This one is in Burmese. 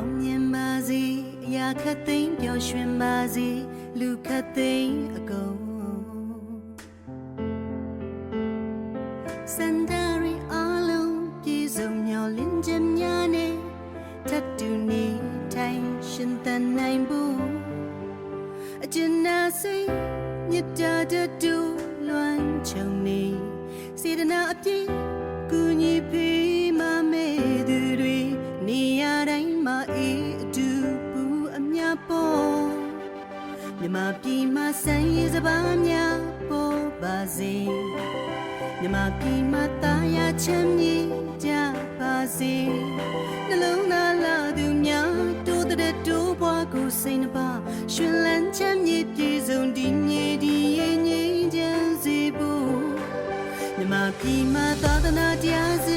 အောင်မြင်ပါစေအရာခတ်သိမ်းပျော်ရွှင်ပါစေလူခတ်သိမ်းအကုန်စန္ဒရီအလုံးပြေဆုံးမျောလင်းခြင်းများနဲ့ထပ်တူနေထိုင်ရှင်သန်နိုင်ဖို့အကျဉ်းနာစိတ်မြတ်တာတူလွမ်းချုံနေစေတနာအပြည့်ကူညီပေးမမဲသူတွေနေရာတိုင်းမှာအေးအတူပူအမြပေါ်မြမပြည်မှာဆန်းရည်စပါးများပေါ်ပါစေမြမပြည်မှာတာယာချမ်းမြေကြပါစေနှလုံးသားလာသူများတိုးတဲ့တိုးပွားကိုစိတ်နှပါရှင်လန်းချမ်းမြေပြေဆုံးဒီမြေဒီရဲ့ငြိမ်းချမ်းစေဖို့မြမပြည်မှာသာသနာတရားစ